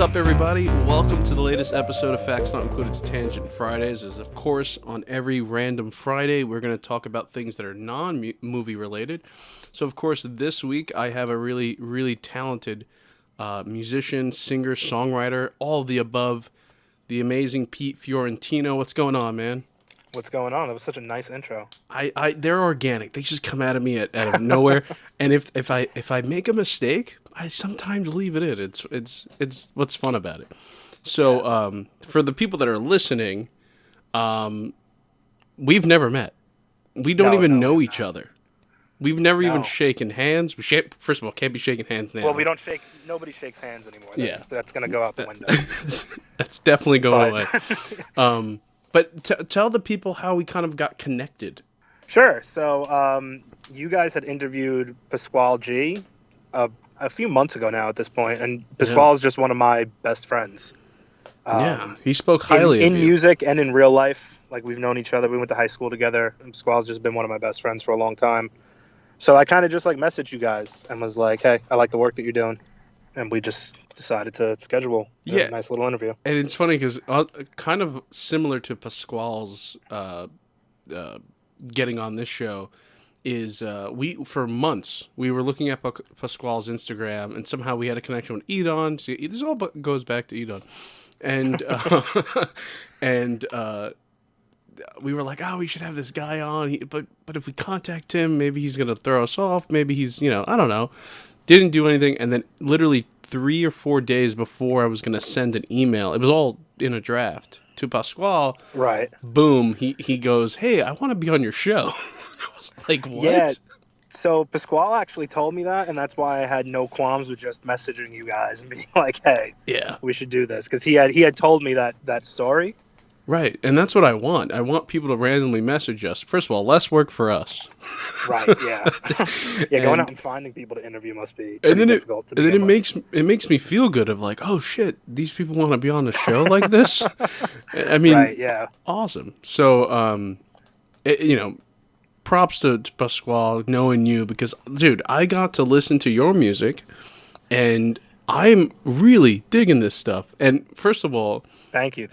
up, everybody? Welcome to the latest episode of Facts Not Included Tangent Fridays. As of course, on every random Friday, we're going to talk about things that are non-movie related. So, of course, this week I have a really, really talented musician, singer, songwriter, all of the above, the amazing Pete Fiorentino. What's going on, man? What's going on? That was such a nice intro. They're organic. They just come out of me out of nowhere. And if I make a mistake, I sometimes leave it in. It's what's fun about it. So for the people that are listening, we've never met. We don't even know each other. We've never even shaken hands. First of all, can't be shaking hands now. Well, we don't shake. Nobody shakes hands anymore. That's going to go out the window. That's definitely going away. But tell the people how we kind of got connected. Sure. So you guys had interviewed Pasquale G a few months ago now at this point, and Pasquale is just one of my best friends. He spoke highly in of you. music and in real life. Like, we've known each other. We went to high school together. And Pasquale's just been one of my best friends for a long time. So I kind of just messaged you guys and was like, hey, I like the work that you're doing. And we just decided to schedule a nice little interview. And it's funny because kind of similar to Pasquale's getting on this show is for months we were looking at Pasquale's Instagram, and somehow we had a connection with Edon. See, this all goes back to Edon. And we were like, oh, we should have this guy on. But if we contact him, maybe he's going to throw us off. Maybe he's, I don't know. Didn't do anything. And then literally 3 or 4 days before I was going to send an email, it was all in a draft to Pasquale. Right. Boom. He goes, hey, I want to be on your show. I was like, what? Yeah. So Pasquale actually told me that, and that's why I had no qualms with just messaging you guys and being like, hey, we should do this. Because he had told me that story. Right, and that's what I want. I want people to randomly message us. First of all, less work for us. Right, yeah. Going out and finding people to interview must be difficult. And then it makes me feel good of like, oh shit, these people want to be on a show like this? I mean, right, yeah. Awesome. So, props to Pasquale knowing you, because, dude, I got to listen to your music, and I'm really digging this stuff. And first of all, Thank you.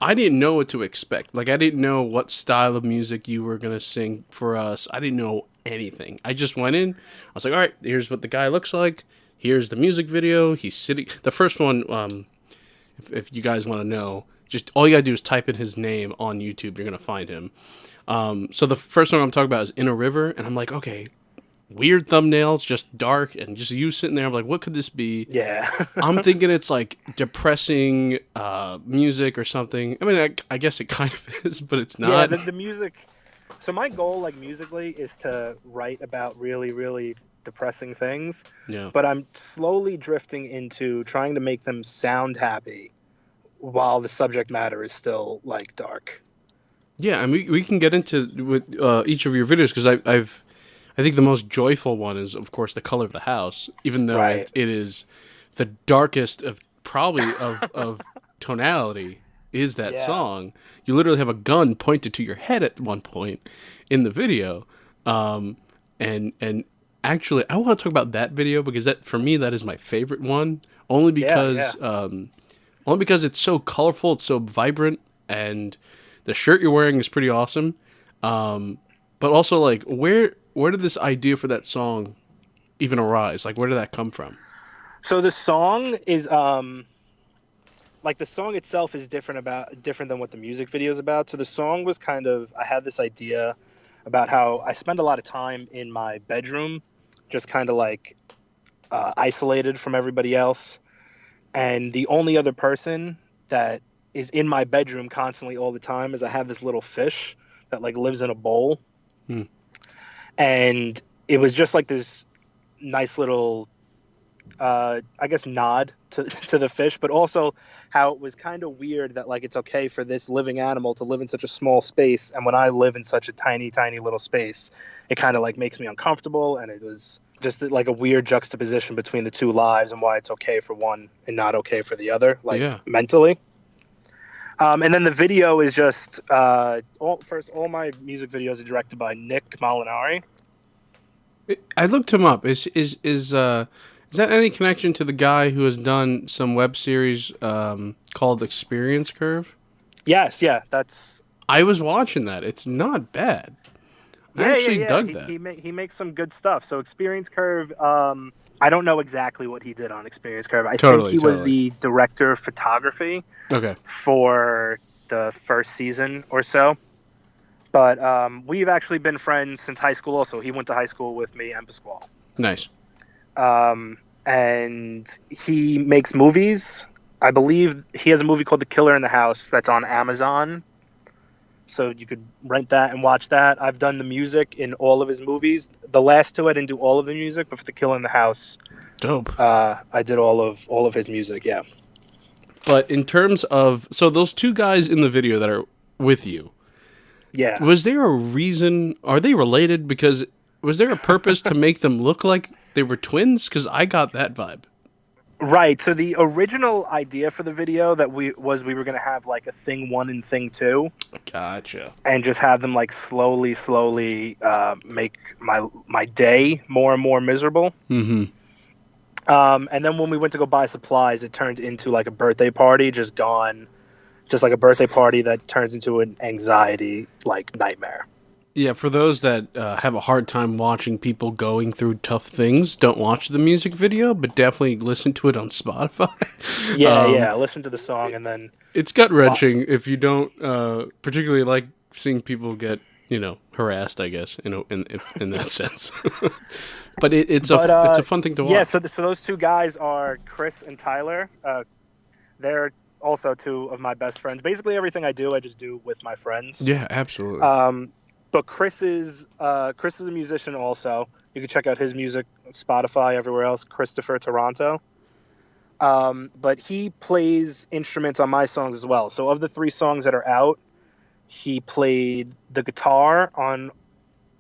I didn't know what to expect. Like, I didn't know what style of music you were going to sing for us. I didn't know anything. I just went in. I was like, all right, here's what the guy looks like. Here's the music video. He's sitting. The first one, if you guys want to know, just all you got to do is type in his name on YouTube. You're going to find him. So the first one I'm talking about is In a River. And I'm like, okay, weird thumbnails, just dark, and just you sitting there. I'm like, what could this be? Yeah. I'm thinking it's like depressing music or something. I mean, I guess it kind of is, but it's not. Yeah, the music. So my goal, musically, is to write about really, really depressing things. Yeah. But I'm slowly drifting into trying to make them sound happy while the subject matter is still dark. Yeah, and we can get into with each of your videos, because I think the most joyful one is, of course, The Color of the House, even though it is the darkest of tonality is that song. You literally have a gun pointed to your head at one point in the video. And actually, I want to talk about that video, because for me, that is my favorite one, only because it's so colorful, it's so vibrant, and the shirt you're wearing is pretty awesome. But also, where did this idea for that song even arise? Where did that come from? So the song is the song itself is different than what the music video is about. So the song was I had this idea about how I spend a lot of time in my bedroom, just isolated from everybody else. And the only other person that is in my bedroom constantly all the time is I have this little fish that lives in a bowl. And it was just this nice little, I guess, nod to the fish, but also how it was kind of weird that it's okay for this living animal to live in such a small space, and when I live in such a tiny, tiny little space, it kind of makes me uncomfortable, and it was just a weird juxtaposition between the two lives and why it's okay for one and not okay for the other, mentally. And then the video is just all my music videos are directed by Nick Molinari. I looked him up. Is Is that any connection to the guy who has done some web series called Experience Curve? Yes, yeah, that's I was watching that. It's not bad. I actually yeah. dug He that. he makes some good stuff. So Experience Curve, I don't know exactly what he did on Experience Curve. I think Totally, he was totally. the director of photography Okay, for the first season or so. But we've actually been friends since high school. Also, he went to high school with me and Pasquale. nice. And he makes movies. I believe he has a movie called The Killer in the House that's on Amazon. So you could rent that and watch that. I've done the music in all of his movies. The last two I didn't do all of the music, but for The Killer in the House, Dope. I did all of his music. Yeah. But in terms of so those two guys in the video that are with you, Yeah. was there a reason? Are they related? Because was there a purpose to make them look like they were twins? Because I got that vibe. Right. So the original idea for the video that we were going to have like a thing 1 and thing 2 Gotcha. and just have them like slowly make my day more and more miserable. Mm-hmm. And then when we went to go buy supplies, it turned into like a birthday party, just like a birthday party that turns into an anxiety like nightmare. Yeah, for those that have a hard time watching people going through tough things, don't watch the music video, but definitely listen to it on Spotify. Yeah. Listen to the song and then It's gut wrenching if you don't particularly like seeing people get harassed. I guess in that sense. But it's a fun thing to watch. yeah. So those two guys are Chris and Tyler. They're also two of my best friends. Basically, everything I do, I just do with my friends. Yeah, absolutely. But Chris is a musician also. You can check out his music on Spotify, everywhere else. Christopher Toronto. But he plays instruments on my songs as well. So of the 3 songs that are out, he played the guitar on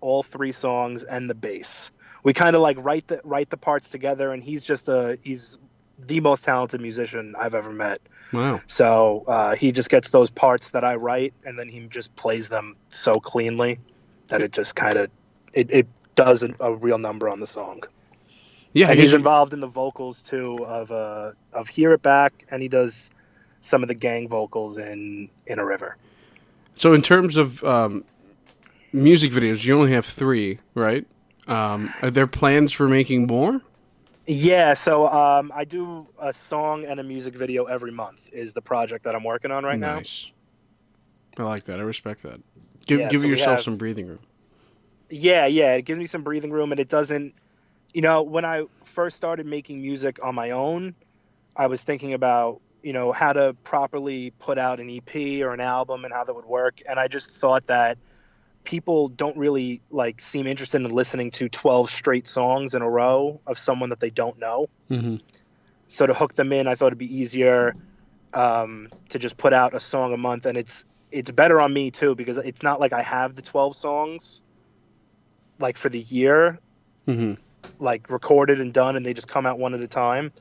all 3 songs and the bass. We kind of like write the parts together, and he's the most talented musician I've ever met. Wow. So he just gets those parts that I write, and then he just plays them so cleanly that it just kind of it does a real number on the song. Yeah, And he's involved in the vocals too of Hear It Back, and he does some of the gang vocals in A River. So in terms of music videos, you only have 3, right? Are there plans for making more? Yeah, so I do a song and a music video every month is the project that I'm working on right now. Nice. I like that. I respect that. Give So we yourself have- some breathing room. Yeah, it gives me some breathing room, and it doesn't. When I first started making music on my own, I was thinking about how to properly put out an EP or an album and how that would work, and I just thought that people don't really seem interested in listening to 12 straight songs in a row of someone that they don't know. Mm-hmm. So to hook them in, I thought it'd be easier to just put out a song a month, and it's better on me too because it's not like I have the 12 songs for the year, Mm-hmm. recorded and done, and they just come out one at a time.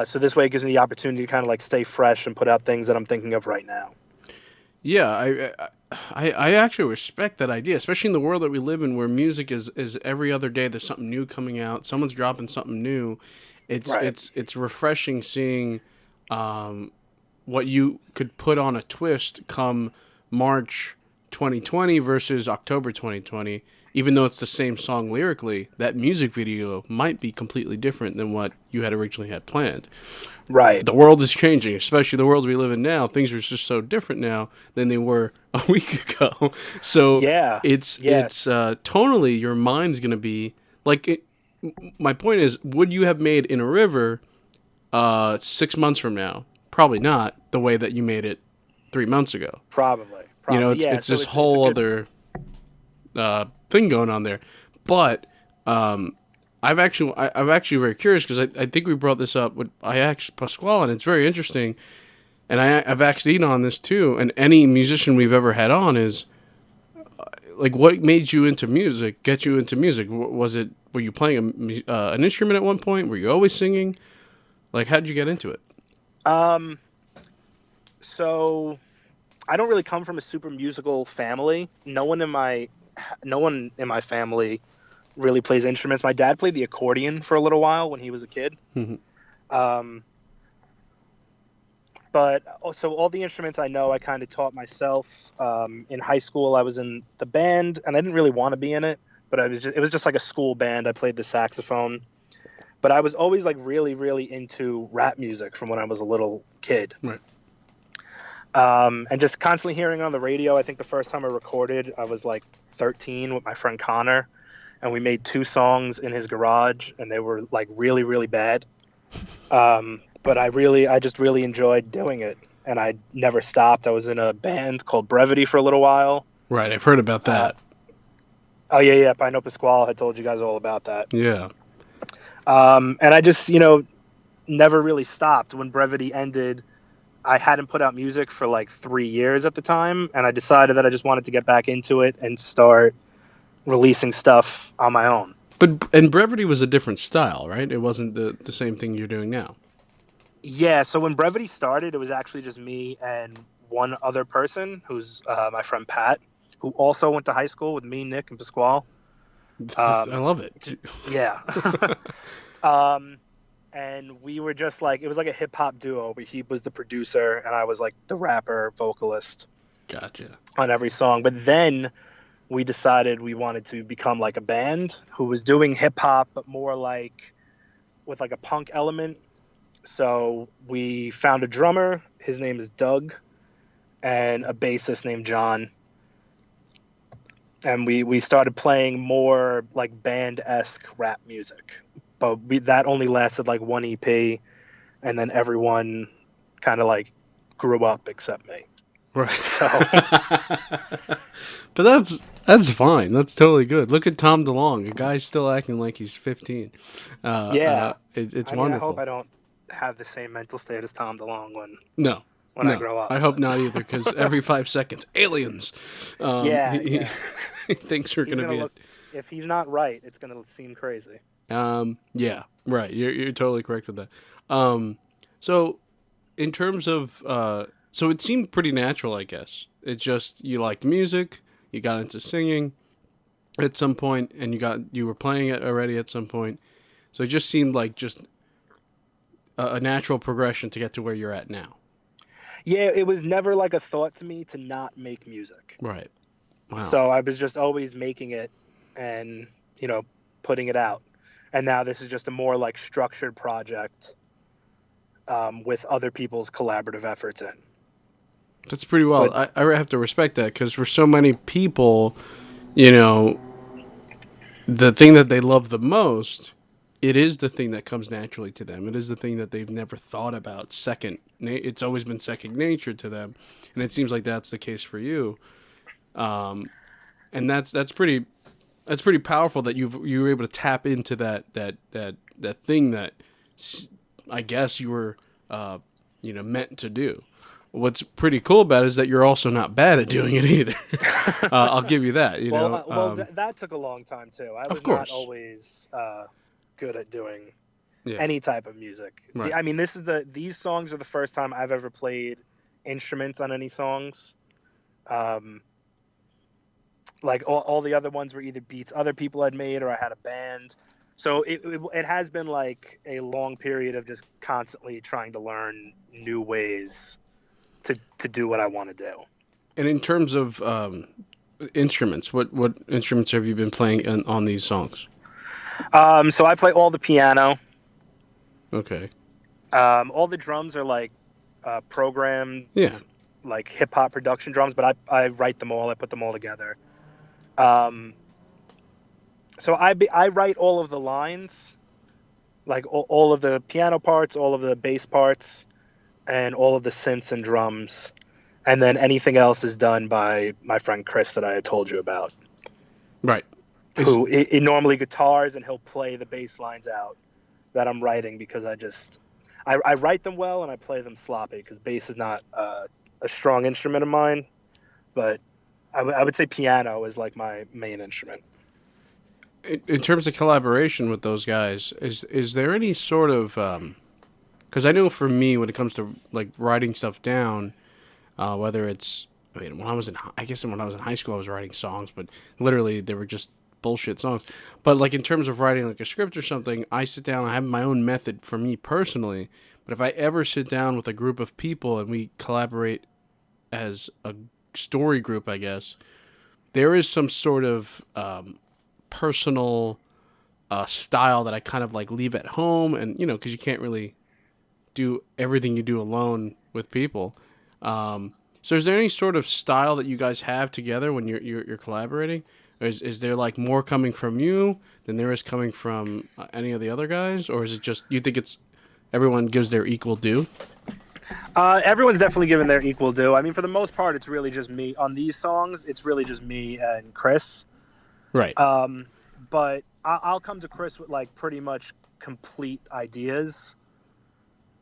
So this way, it gives me the opportunity to kind of stay fresh and put out things that I'm thinking of right now. Yeah, I actually respect that idea, especially in the world that we live in, where music is every other day. There's something new coming out. Someone's dropping something new. It's Right. it's refreshing seeing what you could put on a twist come March 2020 versus October 2020. Even though it's the same song lyrically, that music video might be completely different than what you had originally had planned. Right. The world is changing, especially the world we live in now. Things are just so different now than they were a week ago. So Yeah. it's tonally your mind's gonna be my point is, would you have made In a River 6 months from now? Probably not. The way that you made it 3 months ago. Probably. It's Yeah, it's so this it's whole a good- other thing going on there. But I'm actually very curious because I think we brought this up with Pasquale, and it's very interesting. And I've actually on this too. And any musician we've ever had on is what made you into music? Get you into music? Were you playing an instrument at one point? Were you always singing? How did you get into it? So I don't really come from a super musical family. No one in my family really plays instruments. My dad played the accordion for a little while when he was a kid. Mhm. Um, but so all the instruments I know, I kind of taught myself. In high school, I was in the band, and I didn't really want to be in it, but it was just like a school band. I played the saxophone, but I was always like really, really into rap music from when I was a little kid. Right. And just constantly hearing it on the radio. I think the first time I recorded, I was like 13 with my friend Connor, and we made 2 songs in his garage, and they were like really, really bad. But I just really enjoyed doing it, and I never stopped. I was in a band called Brevity for a little while. Right. I've heard about that. Oh yeah, yeah. Pino Pasquale had told you guys all about that. Yeah. And I just, never really stopped. When Brevity ended, I hadn't put out music for like 3 years at the time, and I decided that I just wanted to get back into it and start releasing stuff on my own. And Brevity was a different style, right? It wasn't the same thing you're doing now. Yeah, so when Brevity started, it was actually just me and one other person, who's my friend Pat, who also went to high school with me, Nick, and Pasquale. I love it. Yeah. And we were just like, it was like a hip hop duo, but he was the producer and I was like the rapper, vocalist Gotcha. on every song. But then we decided we wanted to become like a band who was doing hip hop, but more like with like a punk element. So we found a drummer. His name is Doug, and a bassist named John. And we started playing more like band-esque rap music. But that only lasted like 1 EP, and then everyone kind of like grew up except me. Right. So, But that's fine. That's totally good. Look at Tom DeLonge. A guy's still acting like he's 15. yeah. It's I wonderful. hope I don't have the same mental state as Tom DeLonge No. when I grow up. I hope not either, because every 5 seconds, aliens. Yeah, yeah. He thinks we're He's going to be. if he's not right, it's gonna seem crazy. Yeah, right. You're totally correct with that. So in terms of, so it seemed pretty natural, I guess. It's just you liked music, you got into singing at some point, and you were playing it already at some point. So it just seemed like just a natural progression to get to where you're at now. Yeah, it was never like a thought to me to not make music. Right. Wow. So I was just always making it and, putting it out. And now this is just a more like structured project with other people's collaborative efforts in. That's pretty well. But, I have to respect that, because for so many people, the thing that they love the most, it is the thing that comes naturally to them. It is the thing that they've never thought about second. It's always been second nature to them, and it seems like that's the case for you. And that's pretty powerful that you were able to tap into that thing that I guess you were meant to do. What's pretty cool about it is that you're also not bad at doing it either. I'll give you that. That took a long time too. I was not always good at doing any type of music. Right. I mean, these songs are the first time I've ever played instruments on any songs. Like all the other ones were either beats other people had made, or I had a band. So it has been like a long period of just constantly trying to learn new ways to do what I want to do. And in terms of instruments, what instruments have you been playing on these songs? So I play all the piano. Okay. All the drums are like programmed, like hip hop production drums, but I write them all. I put them all together. So I write all of the lines, like all of the piano parts, all of the bass parts, and all of the synths and drums. And then anything else is done by my friend Chris that I had told you about. Right. Who normally guitars, and he'll play the bass lines out that I'm writing, because I write them well and I play them sloppy, because bass is not a strong instrument of mine. But I would say piano is like my main instrument. In terms of collaboration with those guys, is there any sort of because I know for me, when it comes to like writing stuff down, whether it's when I was in high school I was writing songs, but literally they were just bullshit songs. But like in terms of writing like a script or something, I sit down. I have my own method for me personally. But if I ever sit down with a group of people and we collaborate as a story group, I guess there is some sort of personal style that I kind of like leave at home, and because you can't really do everything you do alone with people. So is there any sort of style that you guys have together when you're collaborating? Or is there like more coming from you than there is coming from any of the other guys, or is it just you think it's everyone gives their equal due? Everyone's definitely given their equal due. I mean, for the most part, it's really just me on these songs. It's really just me and Chris. Right. But I'll come to Chris with like pretty much complete ideas,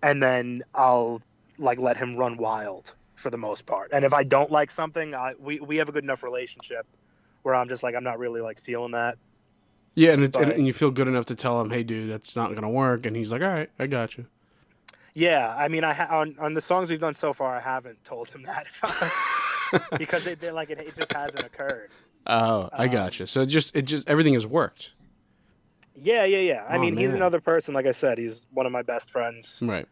and then I'll like let him run wild for the most part. And if I don't like something, we have a good enough relationship where I'm just like I'm not really like feeling that. Yeah, and you feel good enough to tell him, hey, dude, that's not gonna work, and he's like, all right, I got you. Yeah, I mean, on the songs we've done so far, I haven't told him that because it just hasn't occurred. Oh, I gotcha. So it just everything has worked. Yeah. I mean, he's man. another person. Like I said, he's one of my best friends. Right.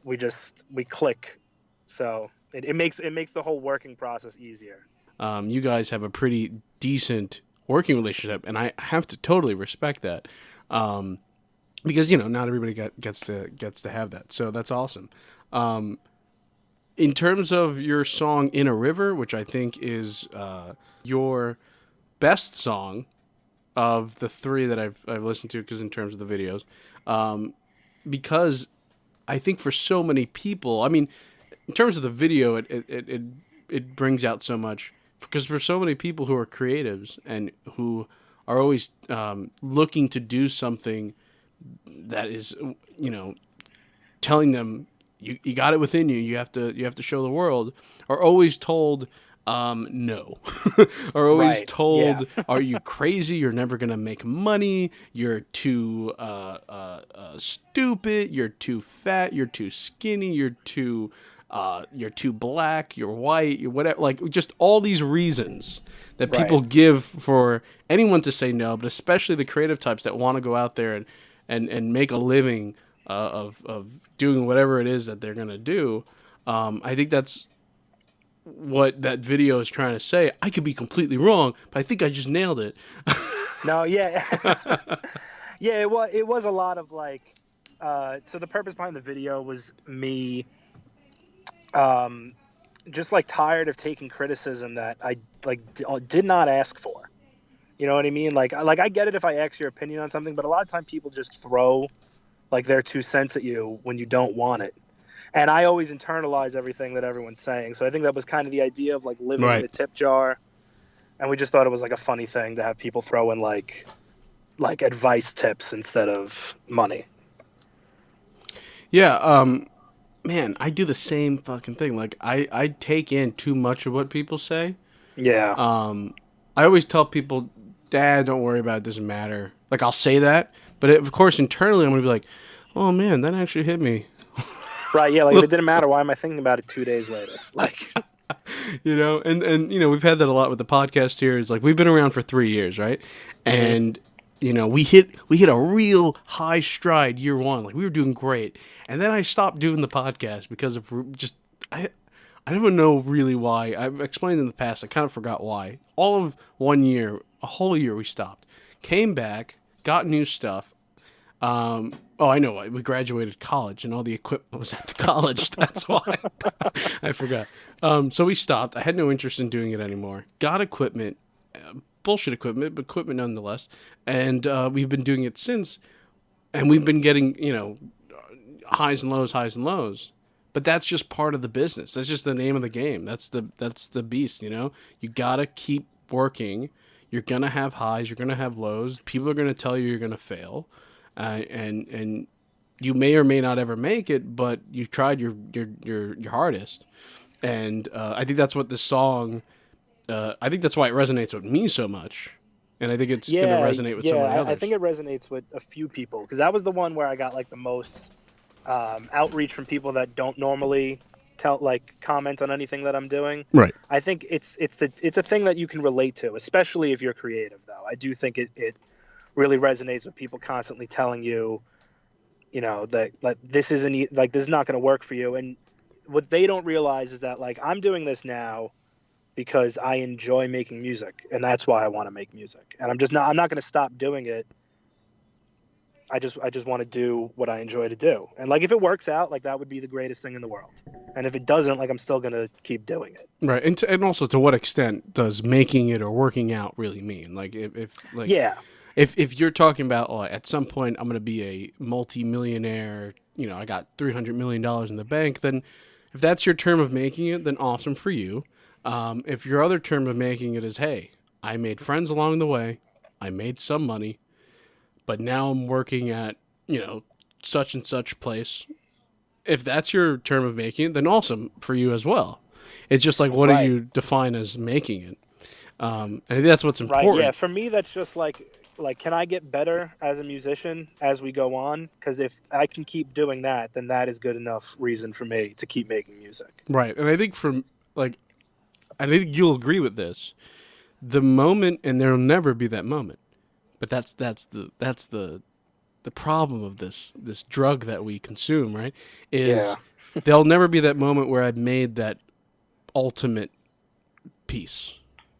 We click, so it makes the whole working process easier. You guys have a pretty decent working relationship, and I have to totally respect that, because not everybody gets to have that. So that's awesome. In terms of your song "In a River," which I think is your best song of the three that I've listened to, because in terms of the videos, because I think for so many people, I mean, in terms of the video, it brings out so much, because for so many people who are creatives and who are always looking to do something that is, telling them you got it within you. You have to show the world. Are always told no. Are always Right, told, yeah. are you crazy? You're never gonna make money. You're too stupid. You're too fat. You're too skinny. You're too black. You're white. You're whatever. Like just all these reasons that people Right. give for anyone to say no, but especially the creative types that want to go out there and make a living of doing whatever it is that they're gonna do. I think that's what that video is trying to say. I could be completely wrong, but I think I just nailed it. No, yeah, yeah. It was a lot of like. So the purpose behind the video was me, just like tired of taking criticism that I did not ask for. You know what I mean? Like I get it if I ask your opinion on something, but a lot of time people just throw like their 2 cents at you when you don't want it. And I always internalize everything that everyone's saying. So I think that was kind of the idea of like living in Right. a tip jar. And we just thought it was like a funny thing to have people throw in like advice tips instead of money. Yeah, man, I do the same fucking thing. Like I take in too much of what people say. Yeah. I always tell people, Dad, don't worry about it, doesn't matter. Like I'll say that, but of course internally I'm gonna be like, oh man, that actually hit me. Right. Yeah. Like if it didn't matter, why am I thinking about it 2 days later? Like, And we've had that a lot with the podcast here. Is like we've been around for 3 years, right? And we hit a real high stride year one. Like we were doing great, and then I stopped doing the podcast because of just I don't even know really why. I've explained in the past. I kind of forgot why. All of 1 year, a whole year, we stopped. Came back, got new stuff. Oh, I know why. We graduated college, and all the equipment was at the college. That's why. I forgot. So we stopped. I had no interest in doing it anymore. Got equipment, bullshit equipment, but equipment nonetheless. And we've been doing it since. And we've been getting, highs and lows, highs and lows. But that's just part of the business. That's just the name of the game. That's the beast, You gotta keep working. You're gonna have highs. You're gonna have lows. People are gonna tell you you're gonna fail. And you may or may not ever make it, but you tried your hardest, and I think that's what this song. I think that's why it resonates with me so much, and I think it's going to resonate with some of the others. I think it resonates with a few people because that was the one where I got like the most outreach from people that don't normally comment on anything that I'm doing. Right. I think it's a thing that you can relate to, especially if you're creative. Though I do think it really resonates with people constantly telling you, that like this isn't like this is not going to work for you. And what they don't realize is that like I'm doing this now because I enjoy making music, and that's why I want to make music. And I'm not going to stop doing it. I just want to do what I enjoy to do. And like if it works out, like that would be the greatest thing in the world. And if it doesn't, like I'm still going to keep doing it. Right. And also to what extent does making it or working out really mean? Like if like Yeah. if you're talking about at some point I'm going to be a multi-millionaire, I got $300 million in the bank, then if that's your term of making it, then awesome for you. If your other term of making it is, hey, I made friends along the way, I made some money, but now I'm working at, such and such place. If that's your term of making it, then awesome for you as well. It's just like, what do you define as making it? I think that's what's important. Right. Yeah. For me, that's just like, can I get better as a musician as we go on? Because if I can keep doing that, then that is good enough reason for me to keep making music. Right. And I think I think you'll agree with this. The moment, and there'll never be that moment, but that's the problem of this drug that we consume, right? Is there'll never be that moment where I've made that ultimate piece,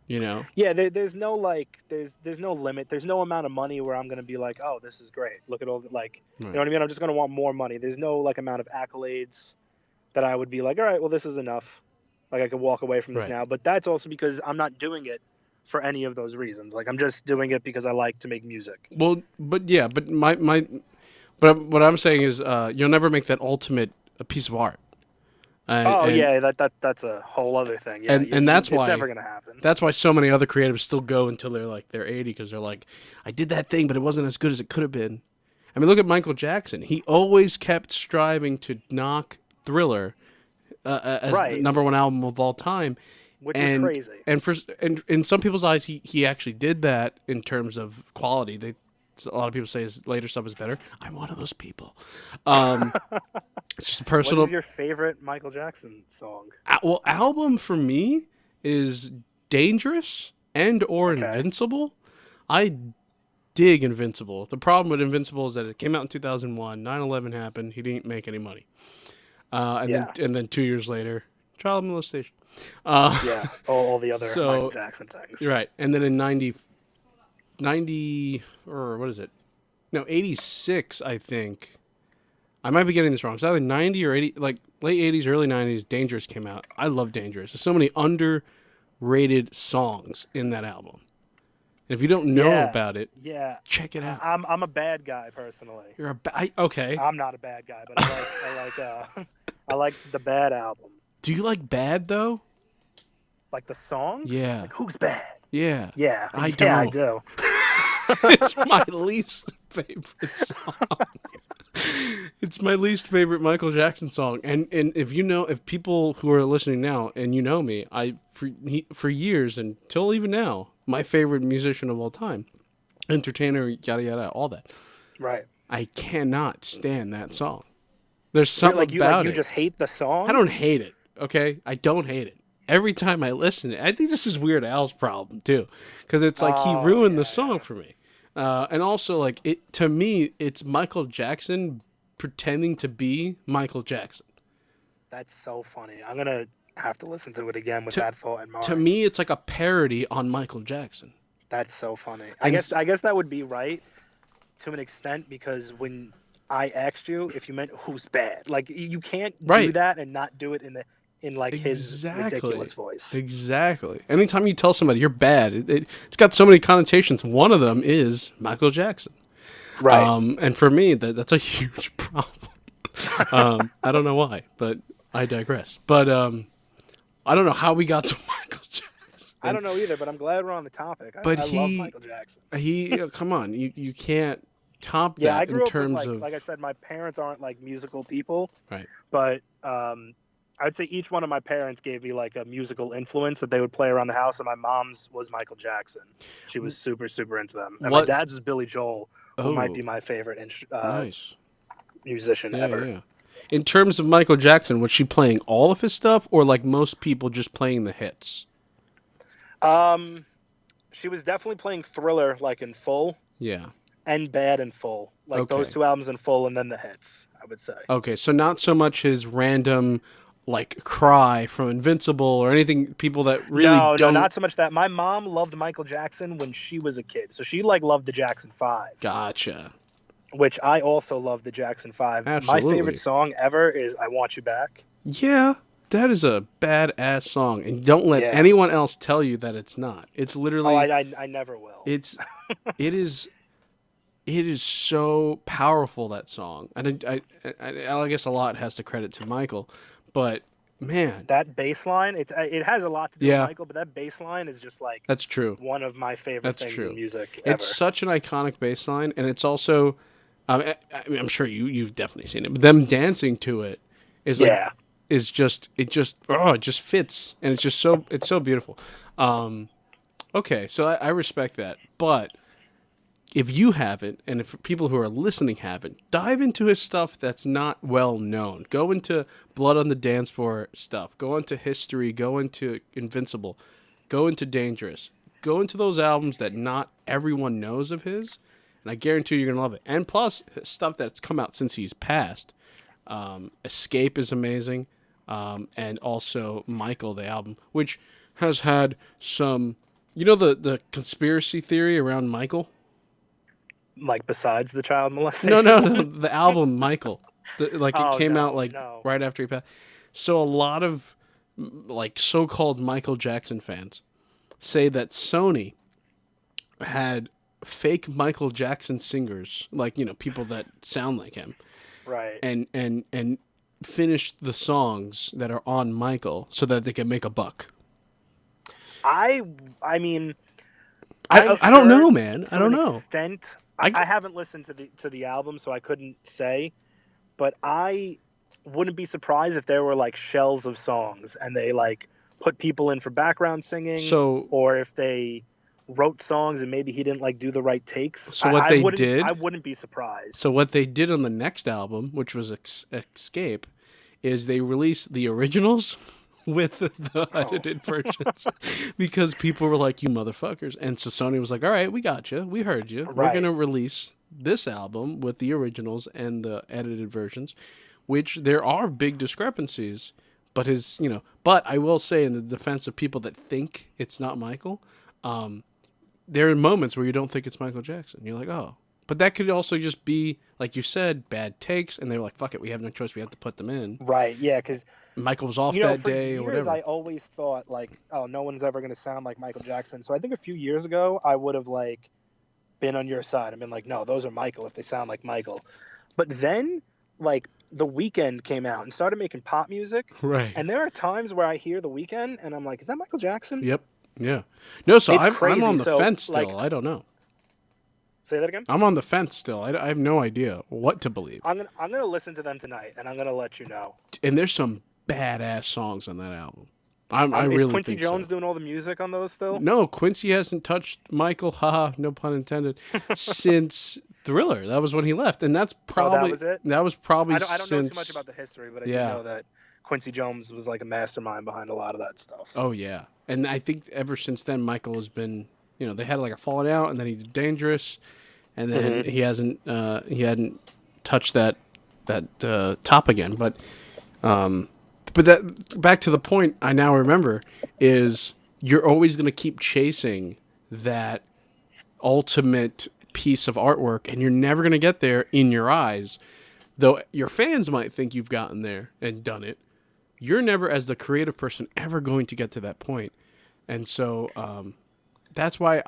Yeah, there's no there's no limit. There's no amount of money where I'm gonna be like, oh, this is great. Look at all the Right. you know what I mean? I'm just gonna want more money. There's no like amount of accolades that I would be like, all right, well, this is enough. Like I could walk away from this Right. now. But that's also because I'm not doing it for any of those reasons. Like I'm just doing it because I like to make music. Well, but yeah, but but what I'm saying is, you'll never make that ultimate a piece of art. Yeah, that's a whole other thing. Yeah, and that's it's why never gonna happen. That's why so many other creatives still go until they're 80 because they're like, I did that thing, but it wasn't as good as it could have been. I mean, look at Michael Jackson. He always kept striving to knock Thriller as the number one album of all time. Which is crazy. And in some people's eyes, he actually did that in terms of quality. A lot of people say his later stuff is better. I'm one of those people. It's just a personal. What is your favorite Michael Jackson song? Well, album for me is Dangerous or Invincible. I dig Invincible. The problem with Invincible is that it came out in 2001. 9/11 happened. He didn't make any money. And then 2 years later, child molestation. All the other Michael Jackson things. Right. And then in 86, I think. I might be getting this wrong. It's either 90 or 80, like late 80s, early 90s, Dangerous came out. I love Dangerous. There's so many underrated songs in that album. And if you don't know about it, check it out. I'm a bad guy personally. You're okay. I'm not a bad guy, but I like the Bad album. Do you like Bad though? Like the song? Yeah. Like, who's bad? Yeah. Yeah. I do. It's my least favorite song. It's my least favorite Michael Jackson song. And if people who are listening now and you know me, for years until even now, my favorite musician of all time, entertainer, yada yada, all that. Right. I cannot stand that song. There's something about it. You just hate the song? I don't hate it. Okay, I don't hate it. Every time I listen to it, I think this is Weird Al's problem too, because it's like he ruined the song for me. And also, like to me, it's Michael Jackson pretending to be Michael Jackson. That's so funny. I'm gonna have to listen to it again with that thought in mind. To me, it's like a parody on Michael Jackson. That's so funny. I guess that would be right to an extent, because when I asked you if you meant who's bad, like you can't do that and not do it in his ridiculous voice. Exactly. Anytime you tell somebody you're bad, it's got so many connotations. One of them is Michael Jackson. Right. And for me, that's a huge problem. I don't know why, but I digress. But I don't know how we got to Michael Jackson. I don't know either, but I'm glad we're on the topic. I love Michael Jackson. Come on, you can't top that. Yeah, I grew in up terms with, of, like I said, my parents aren't like musical people. Right. But I'd say each one of my parents gave me like a musical influence that they would play around the house, and my mom's was Michael Jackson. She was super, super into them. And my dad's was Billy Joel, who might be my favorite musician ever. Yeah. In terms of Michael Jackson, was she playing all of his stuff, or like most people just playing the hits? she was definitely playing Thriller like in full Yeah. and Bad in full, like those Okay. two albums in full, and then the hits. I would say. Okay, so not so much his random like Cry from Invincible or anything people that really No, don't not so much that. My mom loved Michael Jackson when she was a kid, so she like loved the Jackson 5, gotcha. which I also love the Jackson 5. My Absolutely. favorite song ever is I Want You Back. Yeah, that is a badass song, and don't let Yeah. anyone else tell you that it's not. It's literally Oh, I never will. it's it is so powerful, that song. And I guess a lot has to credit to Michael, but man, That bass line, it has a lot to do Yeah. with Michael, but that bass line is just like that's true. one of my favorite That's things true. in music ever. It's such an iconic bass line, and it's also I mean, I'm sure you've definitely seen it, but them dancing to it is like Yeah. is just it just fits, and it's so beautiful. Okay, so I respect that, but if you haven't, and if people who are listening haven't, dive into his stuff that's not well known. Go into Blood on the Dance Floor stuff. Go into History. Go into Invincible. Go into Dangerous. Go into those albums that not everyone knows of his, and I guarantee you're gonna love it. And plus, stuff that's come out since he's passed. Escape is amazing, and also Michael, the album, which has had some, the conspiracy theory around Michael. Like besides the child molestation. No, the album Michael, it Oh, came out no. right after he passed. So a lot of like so-called Michael Jackson fans say that Sony had fake Michael Jackson singers, like people that sound like him, Right. and finished the songs that are on Michael so that they can make a buck. I mean, I don't know, man. I don't know. Extent, I- I haven't listened to the album, so I couldn't say. But I wouldn't be surprised if there were like shells of songs, and they like put people in for background singing, So or if they wrote songs and maybe he didn't like do the right takes. So what they did- I wouldn't be surprised. So what they did on the next album, which was Escape, is they released the originals with the edited versions because people were like, "You motherfuckers!" And so Sony was like, "All right, we got you. We heard you. We're Right. gonna release this album with the originals and the edited versions," which there are big discrepancies. But but I will say, in the defense of people that think it's not Michael, there are moments where you don't think it's Michael Jackson. You're like, oh. But that could also just be, like you said, bad takes, and they were like, fuck it, we have no choice, we have to put them in. Right? Yeah, because Michael was off that for day years, or whatever. I always thought like, oh, no one's ever going to sound like Michael Jackson. So I think a few years ago, I would have like been on your side and been like, no, those are Michael if they sound like Michael. But then, like, The Weeknd came out and started making pop music, Right. and there are times where I hear The Weeknd and I'm like, is that Michael Jackson? Yep. Yeah. No, so It's I'm crazy. on the So, fence still. like- I don't know. Say that again. I'm on the fence still. I have no idea what to believe. I'm gonna listen to them tonight, and I'm gonna let you know. And there's some badass songs on that album. I Is really Quincy think Jones so. doing all the music on those still? No, Quincy hasn't touched Michael, haha, no pun intended, since Thriller. That was when he left, and that's probably was it? That was probably I don't know since. too much about the history, but I Yeah. do know that Quincy Jones was like a mastermind behind a lot of that stuff. Oh yeah, and I think ever since then, Michael has been. They had like a falling out, and then he did Dangerous, and then he hadn't touched that top again. But that back to the point I now remember is you're always going to keep chasing that ultimate piece of artwork, and you're never going to get there in your eyes. Though your fans might think you've gotten there and done it, you're never, as the creative person, ever going to get to that point. And so that's why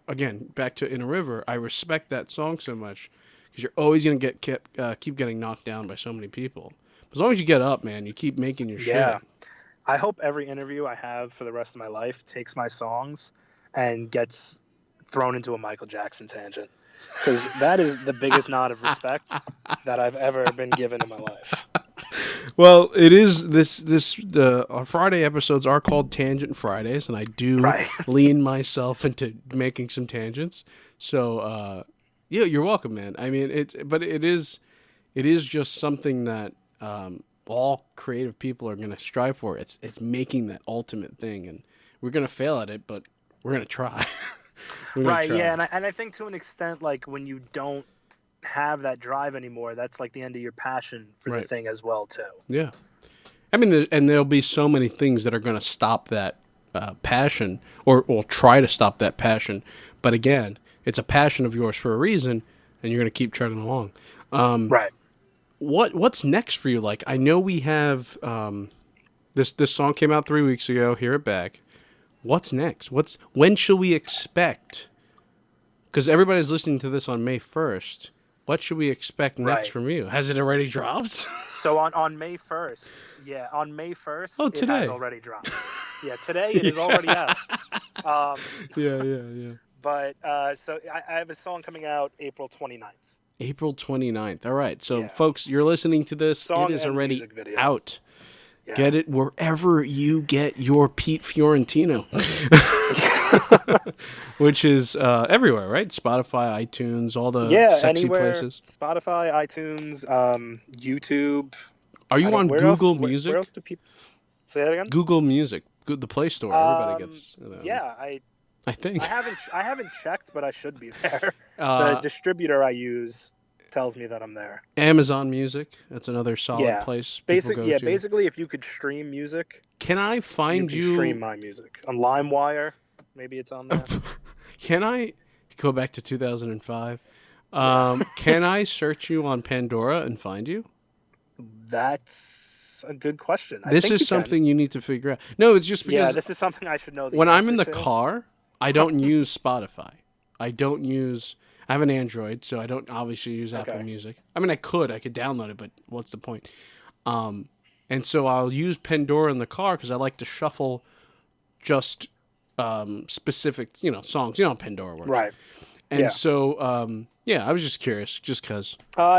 again, back to In a River, I respect that song so much, because you're always going to keep getting knocked down by so many people. As long as you get up, man, you keep making your Yeah. shit. I hope every interview I have for the rest of my life takes my songs and gets thrown into a Michael Jackson tangent, because that is the biggest nod of respect that I've ever been given in my life. Well, it is our Friday episodes are called Tangent Fridays, and I do Right. lean myself into making some tangents. So, yeah, you're welcome, man. I mean, it is just something that all creative people are going to strive for. It's making that ultimate thing, and we're going to fail at it, but we're going to try. We're gonna Right, try. yeah, and I think to an extent, like when you don't have that drive anymore, that's like the end of your passion for the Right. thing as well too. Yeah. I mean, and there'll be so many things that are going to stop that passion, or will try to stop that passion. But again, it's a passion of yours for a reason, and you're going to keep chugging along. Right. What's next for you? Like, I know we have this song came out 3 weeks ago. Hear it back. What's next? When shall we expect? Because everybody's listening to this on May 1st. What should we expect next Right. from you? Has it already dropped? So on May 1st, on May 1st, Oh, it today. has already dropped. Yeah, today it is already out. Yeah. But so I have a song coming out April 29th. April 29th. All right. So, Yeah. folks, you're listening to this. Song it is and already music video. out. Yeah. Get it wherever you get your Pete Fiorentino, which is everywhere, right? Spotify, iTunes, all the sexy anywhere. places. Spotify, iTunes, YouTube. Are you on where else- Google where- Music? Where else do people say that again? Google Music, the Play Store. Everybody gets. Yeah, I think. I haven't checked, but I should be there. The Uh, distributor I use tells me that I'm there. Amazon Music. That's another solid Yeah. place. People go to. Basically, if you could stream music, Can I find you can stream my music on LimeWire. Maybe it's on there. Can I go back to 2005? Can I search you on Pandora and find you? That's a good question. This is something you need to figure out. No, it's just because this is something I should know. when I'm in the answer to. car, I don't use Spotify. I have an Android, so I don't obviously use Apple Okay. Music. I mean, I could download it, but what's the point? And so I'll use Pandora in the car because I like to shuffle just specific, songs. You know how Pandora works. Right. And Yeah. so, I was just curious, just because.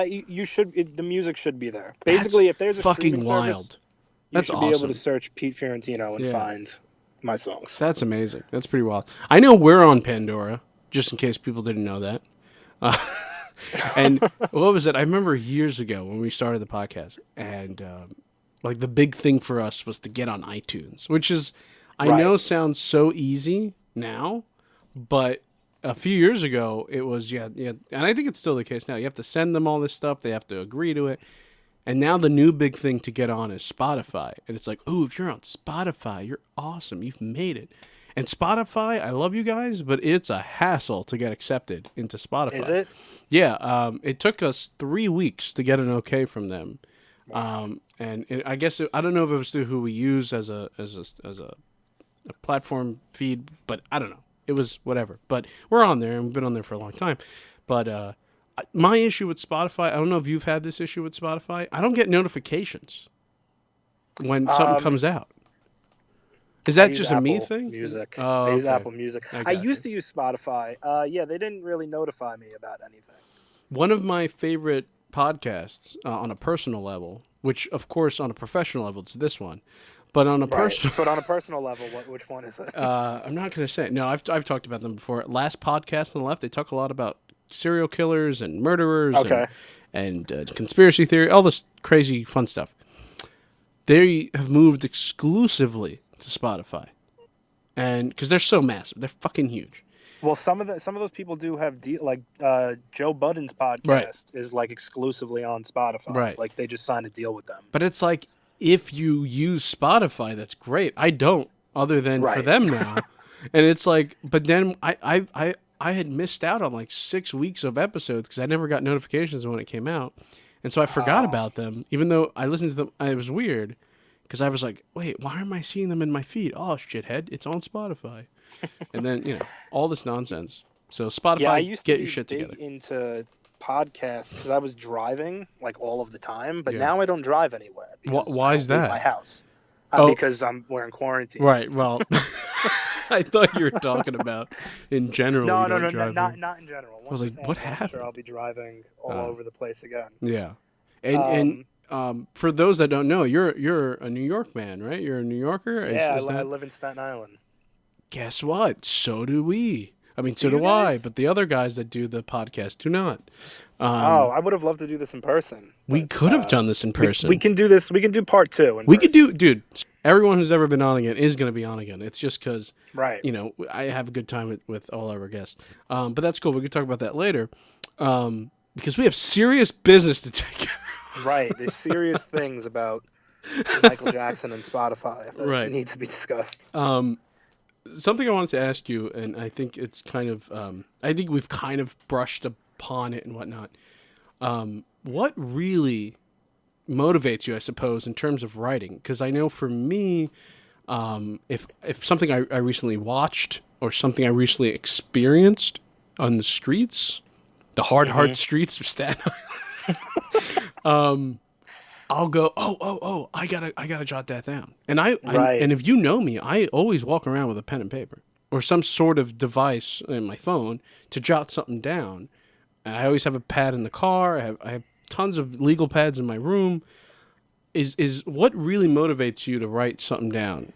You should. The music should be there. Basically, if there's a Fucking streaming wild. service, That's you should be able awesome. to search Pete Fiorentino and Yeah. find my songs. That's amazing. That's pretty wild. I know we're on Pandora, just in case people didn't know that. And what was it? I remember years ago when we started the podcast, and like the big thing for us was to get on iTunes, which is, I Right. know sounds so easy now, but a few years ago it was, and I think it's still the case now. You have to send them all this stuff. They have to agree to it. And now the new big thing to get on is Spotify. And it's like, ooh, if you're on Spotify, you're awesome. You've made it. And Spotify, I love you guys, but it's a hassle to get accepted into Spotify. Is it? Yeah. It took us 3 weeks to get an okay from them. I guess I don't know if it was through who we use as a platform feed, but I don't know. It was whatever. But we're on there, and we've been on there for a long time. But my issue with Spotify, I don't know if you've had this issue with Spotify. I don't get notifications when something comes out. Is I that use just a me Apple thing? Music. Oh, I use okay. Apple Music. I I got used to use Spotify. They didn't really notify me about anything. One of my favorite podcasts on a personal level, which of course on a professional level it's this one, but on a personal, But on a personal level, which one is it? I'm not going to say it. No, I've talked about them before. Last podcast on the left, they talk a lot about serial killers and murderers Okay. and conspiracy theory, all this crazy fun stuff. They have moved exclusively to Spotify, and because they're so massive, they're fucking huge. Well, some of those people do have Joe Budden's podcast Right. is like exclusively on Spotify. Right. Like they just signed a deal with them. But it's like, if you use Spotify, that's great. I don't, other than for Right. them now. And it's like, but then I had missed out on like 6 weeks of episodes because I never got notifications when it came out. And so I forgot about them, even though I listened to them. It was weird because I was like, wait, why am I seeing them in my feed? Oh, shithead, it's on Spotify. And then, all this nonsense. So Spotify, Yeah, I used get to your be shit big together. into podcasts because I was driving like all of the time, but Yeah. now I don't drive anywhere. because Why I is don't leave that? My house. Oh. Because we're in quarantine. Right, well, I thought you were talking about in general. No, you don't drive not here. not in general. Once was like, this ends, what I'm happened? Sure, I'll be driving all Oh. over the place again. Yeah, and for those that don't know, you're a New York man, right? You're a New Yorker. Yeah, Is I that... live in Staten Island. Guess what? So do we. I mean, Do so you do I, guys? but the other guys that do the podcast do not. Oh, I would have loved to do this in person, We but could have done this in we person. can do this. We can do part two in We could person. do, dude. Everyone who's ever been on again is going to be on again. It's just because, Right. I have a good time with all our guests. But that's cool. We could talk about that later, because we have serious business to take care Right. There's serious things about Michael Jackson and Spotify that Right. need to be discussed. of. Something I wanted to ask you, and I think it's kind of, I think we've kind of brushed upon it and whatnot. What really motivates you, I suppose, in terms of writing? Because I know for me, if something I recently watched or something I recently experienced on the streets, the hard streets of Staten Island, I'll go, oh, I gotta jot that down. And Right. and if you know me, I always walk around with a pen and paper or some sort of device in my phone to jot something down. I always have a pad in the car. I have tons of legal pads in my room. Is what really motivates you to write something down?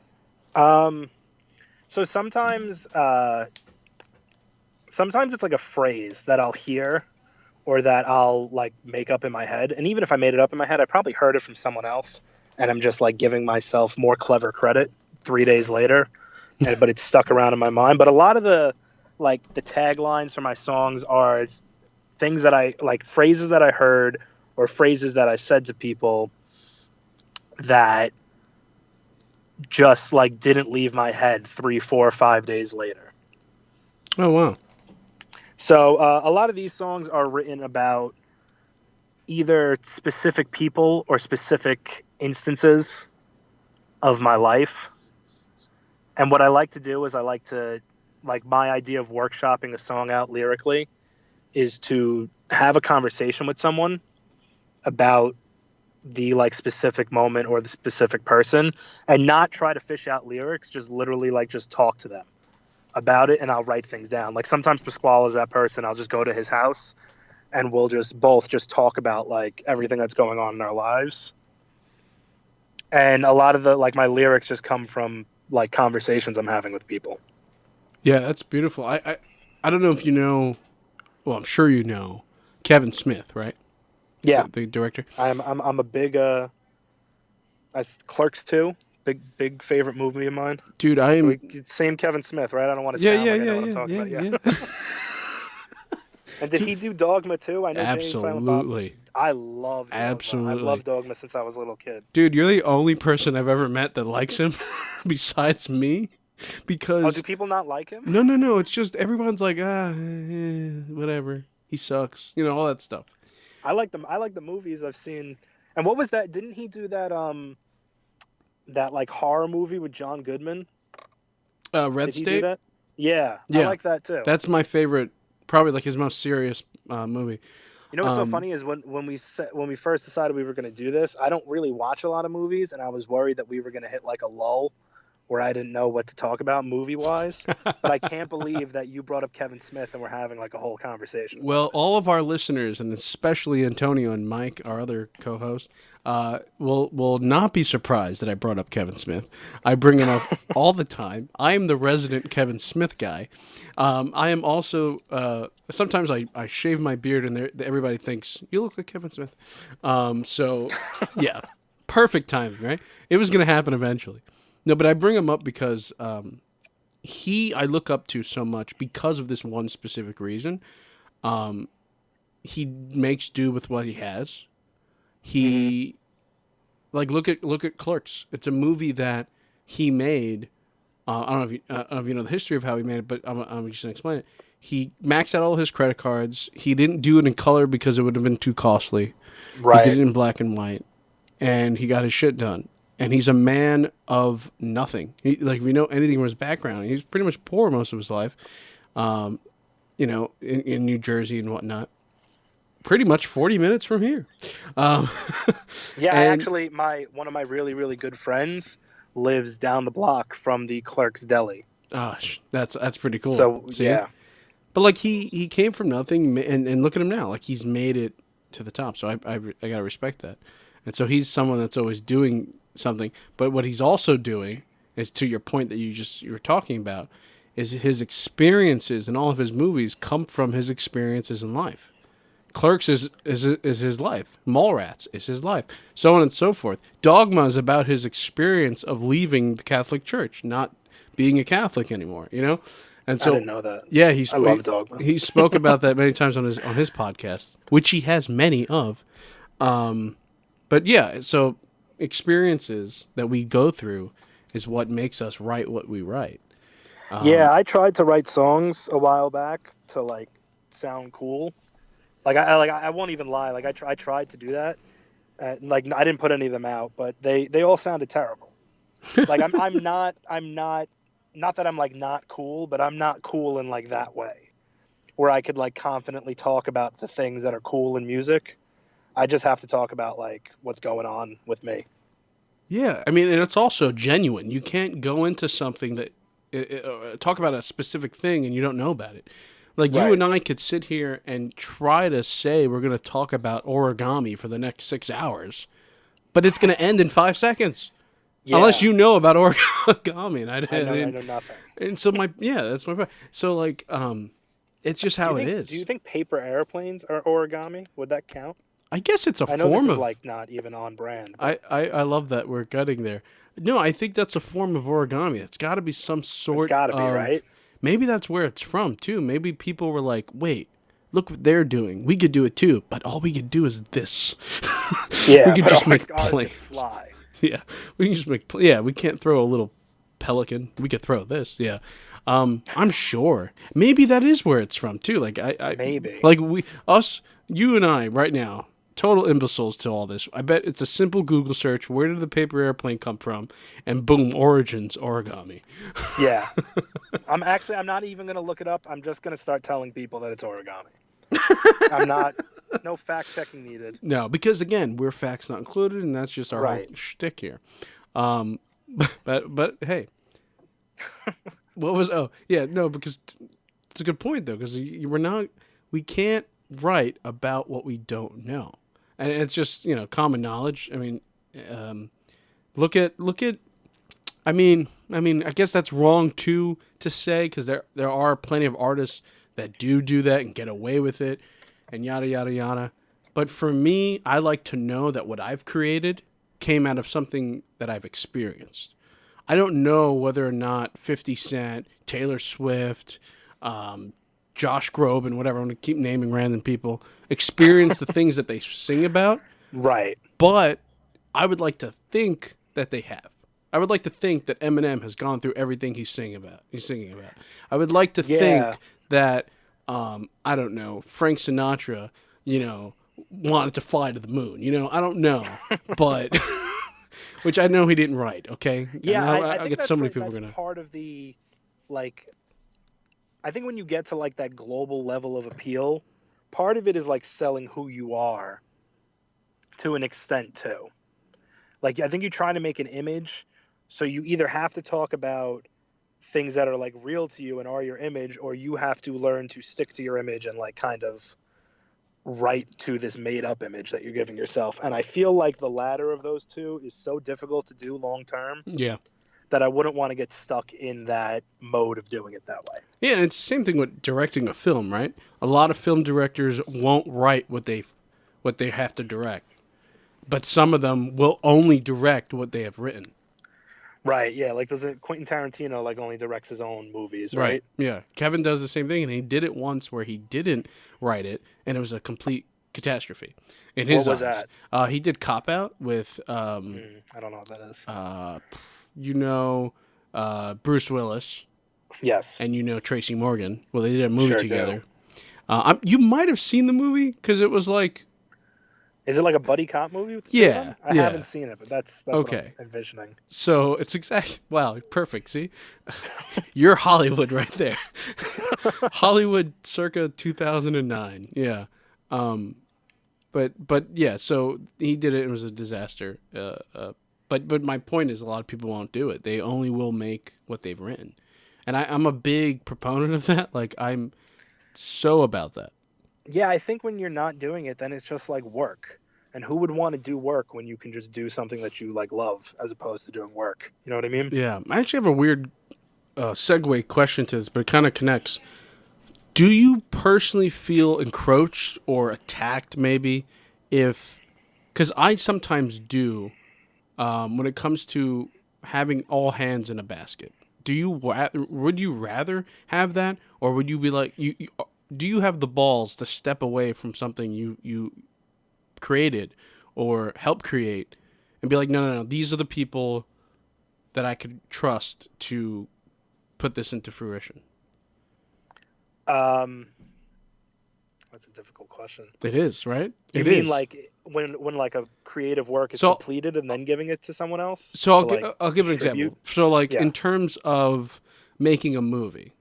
So sometimes it's like a phrase that I'll hear or that I'll like make up in my head. And even if I made it up in my head, I probably heard it from someone else and I'm just like giving myself more clever credit 3 days later. But it's stuck around in my mind. But a lot of the taglines for my songs are things that I like, phrases that I heard or phrases that I said to people that just like didn't leave my head 3, 4, 5 days later. Oh wow. So a lot of these songs are written about either specific people or specific instances of my life. And what I like to do is my idea of workshopping a song out lyrically is to have a conversation with someone about the like specific moment or the specific person and not try to fish out lyrics, just literally like just talk to them about it and I'll write things down. Like sometimes Pasquale is that person. I'll just go to his house and we'll just both just talk about like everything that's going on in our lives. And a lot of the like my lyrics just come from like conversations I'm having with people. Yeah, that's beautiful. I don't know if you know. Well, I'm sure you know Kevin Smith, right? Yeah, The director. I'm a big Clerks 2, big favorite movie of mine. Dude, I am. Same Kevin Smith, right? I don't want to Yeah, sound yeah, like I know yeah, what I'm yeah, talking yeah, about. Yeah. And did he do Dogma too? I know Jay and Silent Bob. Absolutely. I love Dogma. Absolutely. I've loved Dogma since I was a little kid. Dude, you're the only person I've ever met that likes him besides me. Oh, Because do people not like him? no, it's just everyone's like, whatever. He sucks. All that stuff. I like them. I like the movies I've seen. And what was that? Didn't he do that that like horror movie with John Goodman? Red Did he do State. that? Yeah, Yeah. I like that too. That's my favorite. Probably like his most serious movie. You know what's so funny is when we first decided we were going to do this, I don't really watch a lot of movies, and I was worried that we were going to hit like a lull where I didn't know what to talk about movie wise. But I can't believe that you brought up Kevin Smith and we're having like a whole conversation. Well, all of our listeners, and especially Antonio and Mike, our other co-host, will not be surprised that I brought up Kevin Smith. I bring him up all the time. I am the resident Kevin Smith guy. I am also sometimes I shave my beard, and everybody thinks you look like Kevin Smith. So yeah, perfect timing, right? It was going to happen eventually. No, but I bring him up because I look up to so much because of this one specific reason. He makes do with what he has. He like look at Clerks. It's a movie that he made. I don't know if you know the history of how he made it, but I'm just gonna explain it. He maxed out all his credit cards. He didn't do it in color because it would have been too costly. Right. He did it in black and white, and he got his shit done. And he's a man of nothing. If you know anything from his background, he's pretty much poor most of his life. In New Jersey and whatnot. Pretty much 40 minutes from here. Yeah, one of my really, really good friends lives down the block from the Clerks Deli. Gosh, that's pretty cool. So See? yeah. But like he came from nothing, and look at him now. Like he's made it to the top. So I gotta respect that. And so he's someone that's always doing something. But what he's also doing is, to your point that you were talking about, is his experiences, and all of his movies come from his experiences in life. Clerks is his life. Mallrats is his life. So on and so forth. Dogma is about his experience of leaving the Catholic Church, not being a Catholic anymore. You know, and so I didn't know that. yeah, I love Dogma. he spoke about that many times on his podcast, which he has many of. But yeah, so experiences that we go through is what makes us write what we write. Yeah, I tried to write songs a while back to like sound cool. I won't even lie. Like I tried to do that. Like I didn't put any of them out, but they all sounded terrible. Like I'm not that I'm like not cool, but I'm not cool in like that way where I could like confidently talk about the things that are cool in music. I just have to talk about like what's going on with me. Yeah, I mean, and it's also genuine. You can't go into something that talk about a specific thing and you don't know about it. Like you Right. and I could sit here and try to say we're going to talk about origami for the next 6 hours, but it's going to end in 5 seconds. Yeah. Unless you know about origami, and I know nothing. And so that's my point. So like, it's just how it is. Do you think paper airplanes are origami? Would that count? I guess it's a I know this form is of. like not even on brand. I love that we're getting there. No, I think that's a form of origami. It's got to be some sort. It's got to be, right? Maybe that's where it's from too. Maybe people were like, "Wait, look what they're doing. We could do it too, but all we could do is this. Yeah, we could but just make ours planes. could fly. Yeah, we can just make. Yeah, we can't throw a little pelican. We could throw this. Yeah, I'm sure. Maybe that is where it's from too. Like Maybe. like you and I right now. Total imbeciles to all this. I bet it's a simple Google search. Where did the paper airplane come from? And boom, origins origami. Yeah. I'm not even going to look it up. I'm just going to start telling people that it's origami. I'm not, no fact checking needed. No, because again, we're facts not included, and that's just our whole shtick here. But hey, what was? Oh yeah, no, because it's a good point though, because we can't write about what we don't know, and it's just common knowledge. I mean, look at. I mean, I guess that's wrong to say because there are plenty of artists that do that and get away with it, and yada yada yada. But for me, I like to know that what I've created came out of something that I've experienced. I don't know whether or not 50 Cent, Taylor Swift, Josh Groban, whatever, I'm going to keep naming random people, experience the things that they sing about. Right. But I would like to think that they have. I would like to think that Eminem has gone through everything he's singing about. I would like to think that, I don't know, Frank Sinatra, wanted to fly to the moon. I don't know. But, which I know he didn't write, okay? Yeah, I get think so many that's people going to. part of the, like, I think when you get to, like, that global level of appeal, part of it is, like, selling who you are to an extent, too. Like, I think you're trying to make an image, so you either have to talk about things that are, like, real to you and are your image, or you have to learn to stick to your image and, like, kind of write to this made-up image that you're giving yourself. And I feel like the latter of those two is so difficult to do long-term. Yeah. That I wouldn't want to get stuck in that mode of doing it that way. Yeah, and it's the same thing with directing a film, right? A lot of film directors won't write what they have to direct, but some of them will only direct what they have written. Right. Yeah. Like, doesn't Quentin Tarantino like only directs his own movies, right? Yeah. Kevin does the same thing, and he did it once where he didn't write it, and it was a complete catastrophe in his eyes. What was that? He did Cop Out with I don't know what that is. Bruce Willis. Yes. And Tracy Morgan. Well, they did a movie Sure together. You might have seen the movie because it was like. Is it like a buddy cop movie? With the two of them? I haven't seen it, but that's okay. What I'm envisioning. So it's exactly perfect. See, you're Hollywood right there. Hollywood, circa 2009. Yeah, but yeah. So he did it. It was a disaster. But my point is, a lot of people won't do it. They only will make what they've written, and I'm a big proponent of that. Like I'm so about that. Yeah, I think when you're not doing it, then it's just like work. And who would want to do work when you can just do something that you like love as opposed to doing work? You know what I mean? Yeah, I actually have a weird segue question to this, but it kind of connects. Do you personally feel encroached or attacked, maybe, if because I sometimes do when it comes to having all hands in a basket. Would you rather have that, or would you be like do you have the balls to step away from something you created or help create and be like, no, these are the people that I could trust to put this into fruition? Um, that's a difficult question. It is, right? You It mean is. like when like a creative work is So completed and then giving it to someone else so to like I'll give an distribute? example. So like Yeah. in terms of making a movie,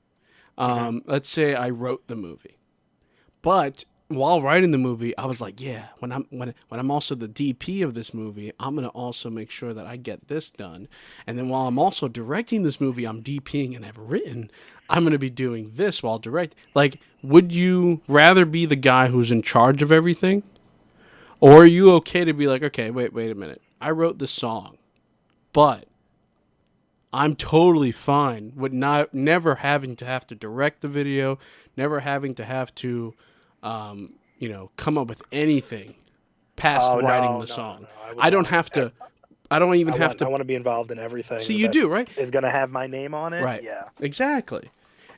Hmm. let's say I wrote the movie. But while writing the movie, I was like, yeah, when I'm also the DP of this movie, I'm gonna also make sure that I get this done. And then while I'm also directing this movie, I'm DPing and have written, I'm gonna be doing this while direct. Like, would you rather be the guy who's in charge of everything, or are you okay to be like, okay, wait a minute, I wrote the song, but I'm totally fine with not never having to have to direct the video, never having to have to, come up with anything past Oh writing no, the no, no, song. no. I would I don't want have to. I don't even have I to. want to be involved in See, everything you that do, right? is going to have my name on it. Right. Yeah. Exactly.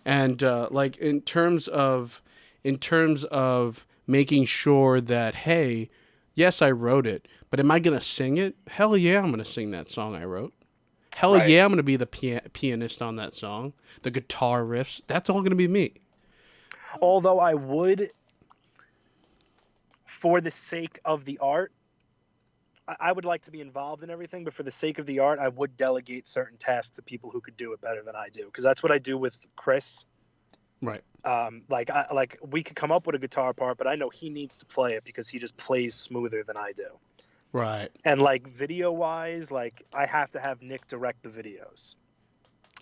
And like in terms of making sure that, hey, yes, I wrote it, but am I gonna sing it? Hell yeah, I'm gonna sing that song I wrote. Hell Right. yeah, I'm gonna be the pianist on that song. The guitar riffs. That's all gonna be me. Although I would, for the sake of the art, I would like to be involved in everything, but for the sake of the art, I would delegate certain tasks to people who could do it better than I do. Because that's what I do with Chris. Right. Like we could come up with a guitar part, but I know he needs to play it because he just plays smoother than I do. Right. And like video wise, like I have to have Nick direct the videos.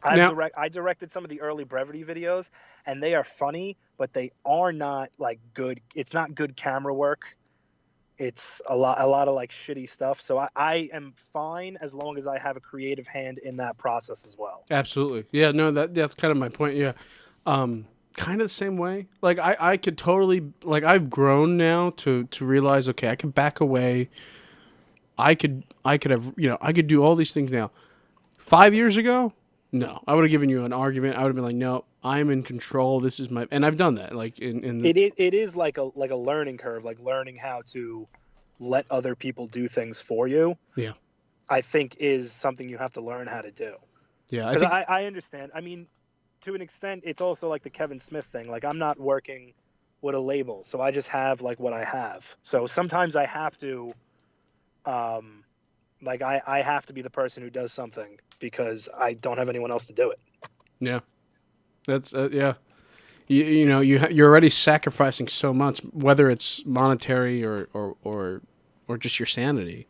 Now, I directed some of the early Brevity videos, and they are funny, but they are not like good. It's not good camera work. It's a lot of like shitty stuff. So I am fine as long as I have a creative hand in that process as well. absolutely. Yeah, no, that's kind of my point. Yeah. Kind of the same way. Like I could totally like I've grown now to realize, okay, I can back away. I could have, I could do all these things now. 5 years ago, no, I would have given you an argument. I would have been like, no, I'm in control. This is my, and I've done that. Like in the, It is like a learning curve, like learning how to let other people do things for you. yeah, I think is something you have to learn how to do. yeah. I Because think I understand. I mean, to an extent, it's also like the Kevin Smith thing. Like I'm not working with a label, so I just have like what I have. So sometimes I have to, like I have to be the person who does something because I don't have anyone else to do it. yeah, that's yeah. You're already sacrificing so much, whether it's monetary or just your sanity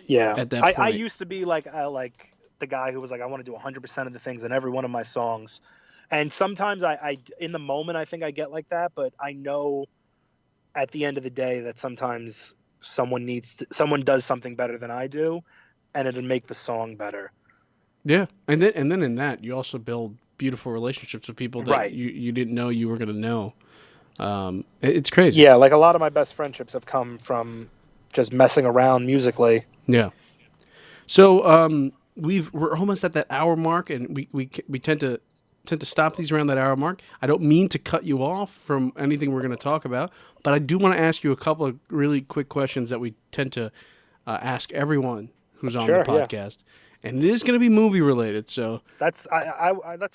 Yeah, at that I point. used to be like the guy who was like I want to do 100% of the things in every one of my songs, and sometimes I in the moment I think I get like that, but I know at the end of the day that sometimes someone does something better than I do, and it'll make the song better. Yeah, and then in that you also build beautiful relationships with people that Right. you didn't know you were gonna know. It's crazy. Yeah, like a lot of my best friendships have come from just messing around musically. Yeah. So we're almost at that hour mark, and we tend to stop these around that hour mark. I don't mean to cut you off from anything we're going to talk about, but I do want to ask you a couple of really quick questions that we tend to ask everyone who's on the Sure, yeah. podcast, and it is going to be movie related. So That's cool. I watch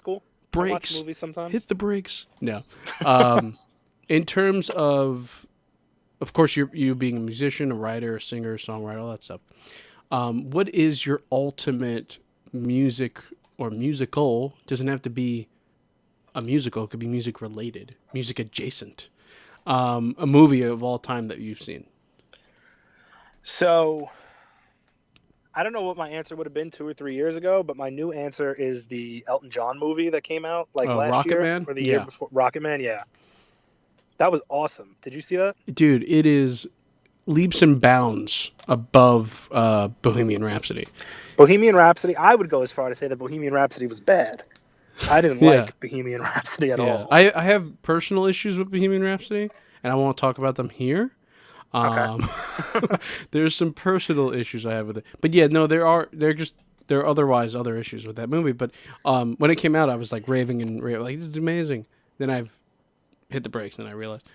brakes, movies sometimes. hit the brakes. No, um, in terms of course, you being a musician, a writer, a singer, a songwriter, all that stuff. What is your ultimate music or musical? Doesn't have to be a musical. It could be music related, music adjacent. A movie of all time that you've seen. So I don't know what my answer would have been 2 or 3 years ago, but my new answer is the Elton John movie that came out like last Rocket year Man? or the year Yeah. before. Rocket Man, yeah, that was awesome. Did you see that? Dude, it is leaps and bounds above Bohemian Rhapsody. Bohemian Rhapsody. I would go as far to say that Bohemian Rhapsody was bad. I didn't Yeah. like Bohemian Rhapsody at Yeah, all. I have personal issues with Bohemian Rhapsody, and I won't talk about them here. Okay. Um, there's some personal issues I have with it, but yeah, no, there are otherwise other issues with that movie. But when it came out, I was like raving and like this is amazing. Then I hit the brakes and I realized.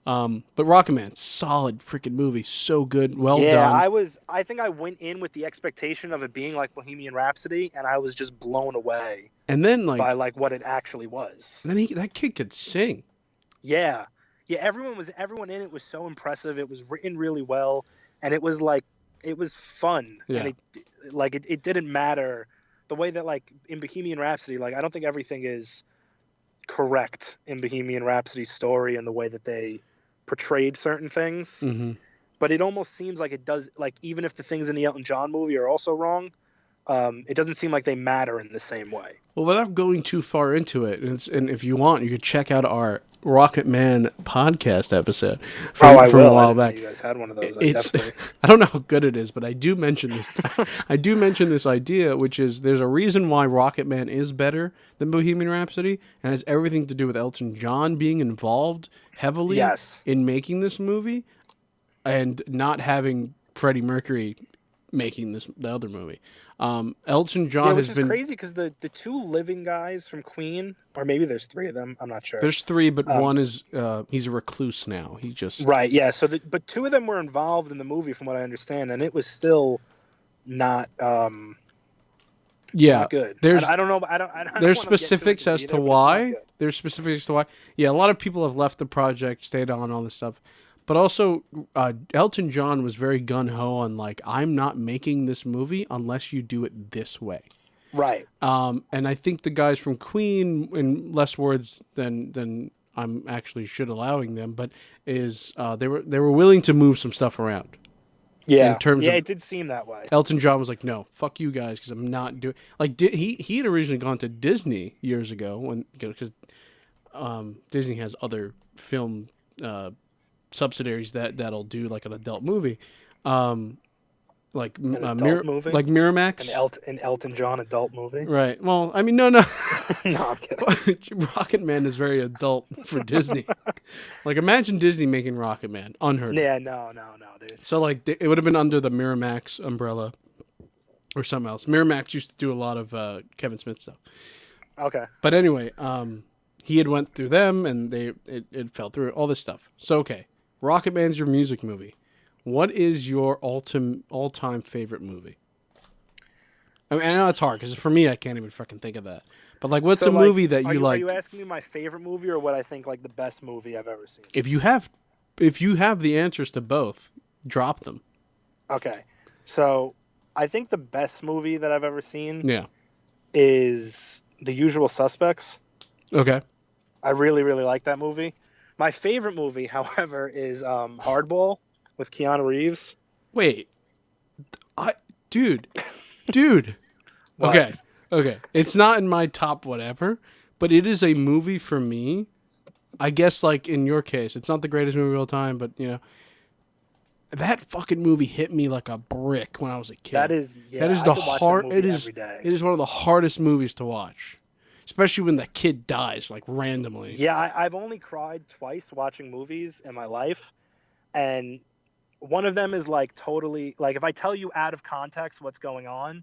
But Rocketman, solid freaking movie, so good, well Yeah, done. I think I went in with the expectation of it being like Bohemian Rhapsody, and I was just blown away And then by like like what it actually was. that kid could sing. Yeah. Yeah, everyone in it was so impressive. It was written really well, and it was like it was fun. Yeah. And it didn't matter the way that like in Bohemian Rhapsody, like I don't think everything is correct in Bohemian Rhapsody's story and the way that they portrayed certain things. Mm-hmm. But it almost seems like it does, like even if the things in the Elton John movie are also wrong, it doesn't seem like they matter in the same way. Well, without going too far into it, and if you want, you could check out our Rocket Man podcast episode from I a will. while I didn't know back. you guys had one of those. It's Definitely. I don't know how good it is, but I do mention this. I do mention this idea, which is there's a reason why Rocket Man is better than Bohemian Rhapsody, and it has everything to do with Elton John being involved heavily Yes. in making this movie, and not having Freddie Mercury making the other movie. Elton John Yeah, which has is been crazy because the two living guys from Queen, or maybe there's three of them. I'm not sure. there's three, but one is he's a recluse now. He just Right. Yeah. So, but two of them were involved in the movie, from what I understand, and it was still not yeah. not good. There's I don't know. I don't. I don't there's wanna get too specifics into it as either, to but it's not why. good. There's specifics as to why. Yeah, a lot of people have left the project, stayed on all this stuff. But also, Elton John was very gun ho on like, I'm not making this movie unless you do it this way. Right. And I think the guys from Queen, in less words than I'm actually should allowing them, but is they were willing to move some stuff around. Yeah. In terms yeah, of it did seem that way. Elton John was like, no, fuck you guys, because I'm not doing like he had originally gone to Disney years ago when because Disney has other film subsidiaries that'll do like an adult movie, like adult movie? like Miramax, An Elton John adult movie. right? Well, I mean, no, No, I'm kidding. Rocket Man is very adult for Disney. Like, imagine Disney making Rocket Man, unheard of. Yeah. No. There's... So like it would have been under the Miramax umbrella or something else. Miramax used to do a lot of Kevin Smith stuff. Okay. But anyway, he had went through them and it fell through all this stuff. So okay, Rocket Man's your music movie. What is your all-time favorite movie? I mean, I know it's hard because for me, I can't even fucking think of that. But like, what's So, a movie that you like? Are you asking me my favorite movie or what I think like the best movie I've ever seen? If you have the answers to both, drop them. Okay. So I think the best movie that I've ever seen Yeah. is The Usual Suspects. Okay. I really, really like that movie. My favorite movie, however, is Hardball with Keanu Reeves. Wait. Dude. What? Okay. It's not in my top whatever, but it is a movie for me. I guess like in your case, it's not the greatest movie of all time, but you know, that fucking movie hit me like a brick when I was a kid. That is the I could watch that hard. movie It is. every day. It is one of the hardest movies to watch, especially when the kid dies like randomly. Yeah, I've only cried twice watching movies in my life, and one of them is like totally like if I tell you out of context what's going on,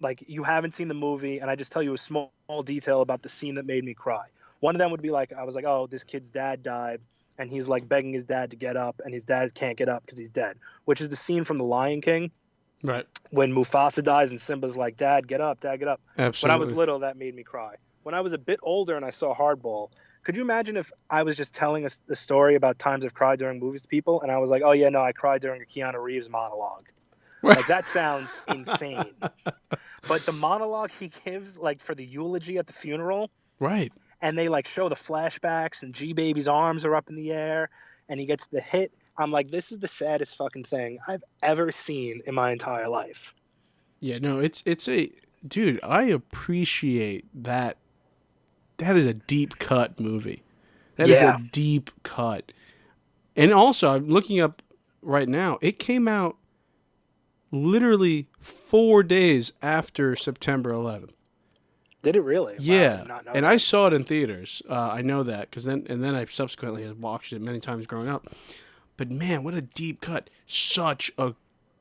like you haven't seen the movie, and I just tell you a small detail about the scene that made me cry. One of them would be like I was like, oh, this kid's dad died, and he's like begging his dad to get up, and his dad can't get up because he's dead, which is the scene from The Lion King Right. when Mufasa dies and Simba's like, Dad, get up, Dad, get up. Absolutely. When I was little, that made me cry. When I was a bit older and I saw Hardball, could you imagine if I was just telling us the story about times I've cried during movies to people, and I was like, oh yeah, no, I cried during a Keanu Reeves monologue. Like that sounds insane. But the monologue he gives, like for the eulogy at the funeral, Right. and they like show the flashbacks, and G Baby's arms are up in the air, and he gets the hit. I'm like, this is the saddest fucking thing I've ever seen in my entire life. Yeah. No. It's a dude. I appreciate that. That is a deep cut movie. That is Yeah. a deep cut. And also, I'm looking up right now. It came out literally 4 days after September 11th. Did it really? Wow, I Yeah, did not know and that. I saw it in theaters. I know that because then I subsequently had watched it many times growing up. But man, what a deep cut! Such a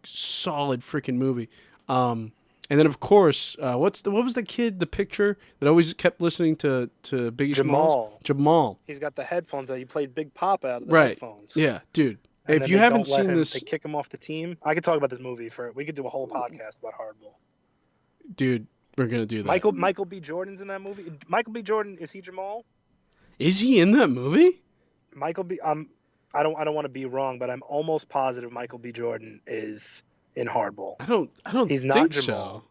solid freaking movie. And then of course, what was the kid, the picture that always kept listening to Biggie Smalls? Jamal. Jamal. He's got the headphones that he played Big Papa out of the Right. headphones. Yeah, dude. And If then you they haven't don't let seen him, this, they kick him off the team. I could talk about this movie we could do a whole podcast about Hardball. dude, we're gonna do that. Michael B. Jordan's in that movie. Michael B. Jordan, is he Jamal? Is he in that movie? Michael B. I don't want to be wrong, but I'm almost positive Michael B. Jordan is in Hardball. I don't. He's think not so. Jamal.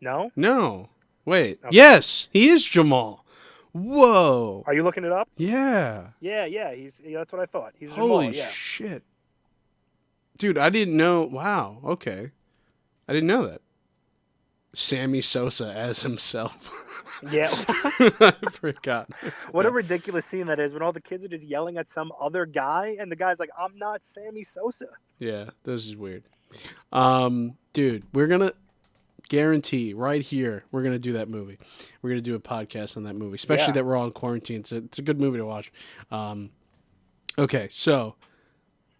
No? No. Wait. Okay. Yes, he is Jamal. Whoa. Are you looking it up? Yeah. Yeah. That's what I thought. He's Holy Jamal. Yeah. shit. Dude, I didn't know. Wow. Okay. I didn't know that. Sammy Sosa as himself. Yeah. I forgot. What a ridiculous scene that is when all the kids are just yelling at some other guy and the guy's like, I'm not Sammy Sosa. Yeah, this is weird. Dude, we're gonna guarantee right here we're gonna do that movie. We're gonna do a podcast on that movie, especially Yeah. that we're all in quarantine. It's a good movie to watch. Okay, so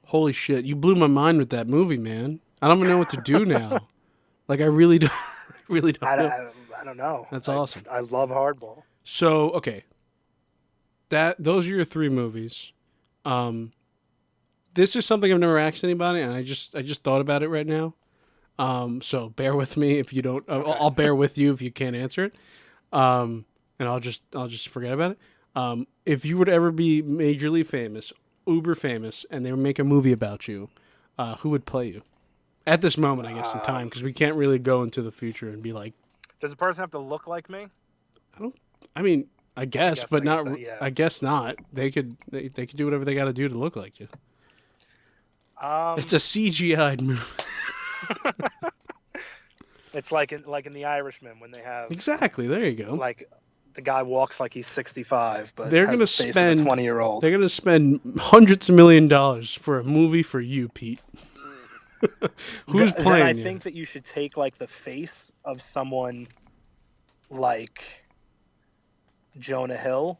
holy shit, you blew my mind with that movie, man. I don't even know what to do now. Like I really don't know. I don't know. That's awesome. I love Hardball. So okay, those are your three movies. This is something I've never asked anybody, and I just thought about it right now. So bear with me if you don't. I'll bear with you if you can't answer it. And I'll just forget about it. If you would ever be majorly famous, uber famous, and they would make a movie about you, who would play you? At this moment, I guess, in time, because we can't really go into the future and be like, Does the person have to look like me? I mean, I guess, but not. that, yeah. I guess not. They could do whatever they got to do to look like you. It's a CGI'd movie. It's like in The Irishman when they have Exactly. There you go. like the guy walks like he's 65, but They're has gonna the face spend of a 20-year-old. They're gonna spend hundreds of $1,000,000 for a movie for you, Pete. Who's playing I you? think that you should take like the face of someone like Jonah Hill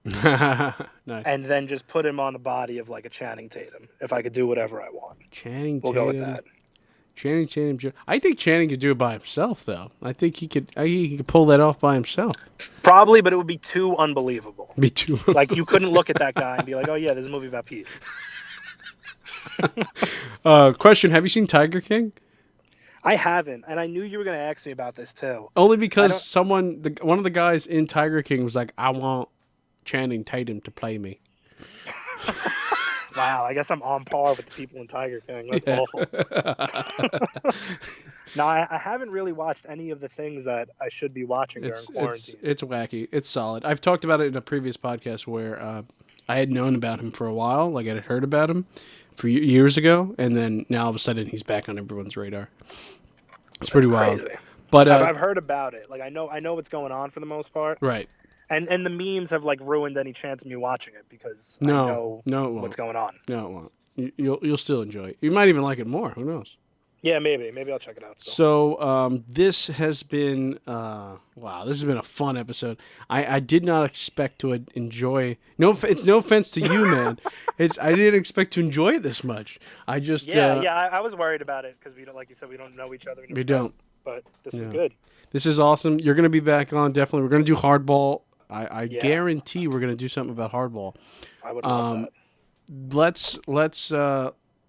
Nice. and then just put him on the body of like a Channing Tatum. If I could do whatever I want, Channing we'll Tatum. go with that. Channing. I think Channing could do it by himself, though. I think he could pull that off by himself. Probably, but it would be too unbelievable. Be too. Like you couldn't look at that guy and be like, "Oh yeah, there's a movie about Pete." Question: have you seen Tiger King? I haven't, and I knew you were going to ask me about this too. Only because one of the guys in Tiger King was like, "I want Channing Tatum to play me." Wow, I guess I'm on par with the people in Tiger King. That's Yeah. awful. No, I haven't really watched any of the things that I should be watching during quarantine. It's wacky. It's solid. I've talked about it in a previous podcast where I had known about him for a while. Like I had heard about him for years ago, and then now all of a sudden he's back on everyone's radar. It's pretty wild. Crazy. But I've heard about it. Like I know what's going on for the most part. right. And the memes have like ruined any chance of me watching it because I No, know it won't. what's going on. No, it won't. You'll still enjoy it. You might even like it more. Who knows? Yeah, maybe I'll check it out. Still. So this has been wow. This has been a fun episode. I did not expect to enjoy. It's no offense to you, man. I didn't expect to enjoy it this much. I just I was worried about it because we don't, like you said, we don't know each other. We don't. But this was Yeah. good. This is awesome. You're gonna be back on definitely. We're gonna do hardball. I Yeah. guarantee we're gonna do something about hardball. I would love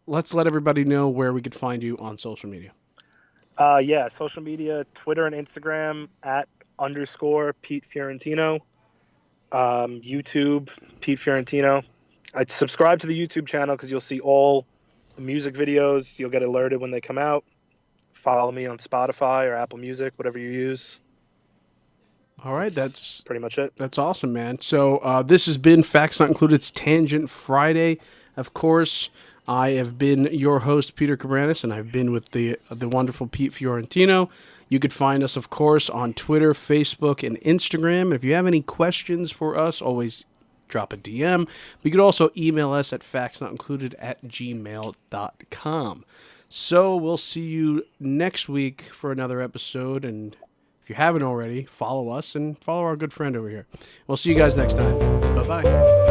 Let's let everybody know where we could find you on social media. that. Social media, Twitter and Instagram @_ Pete Fiorentino. YouTube, Pete Fiorentino. I subscribe to the YouTube channel because you'll see all the music videos. You'll get alerted when they come out. Follow me on Spotify or Apple Music, whatever you use. All right, that's Pretty much it. That's awesome, man. So this has been Facts Not Included's Tangent Friday. Of course, I have been your host, Peter Cabranes, and I've been with the wonderful Pete Fiorentino. You could find us, of course, on Twitter, Facebook, and Instagram. If you have any questions for us, always drop a DM. You could also email us at factsnotincluded@gmail.com. So we'll see you next week for another episode, and If you haven't already, follow us and follow our good friend over here. We'll see you guys next time. Bye-bye.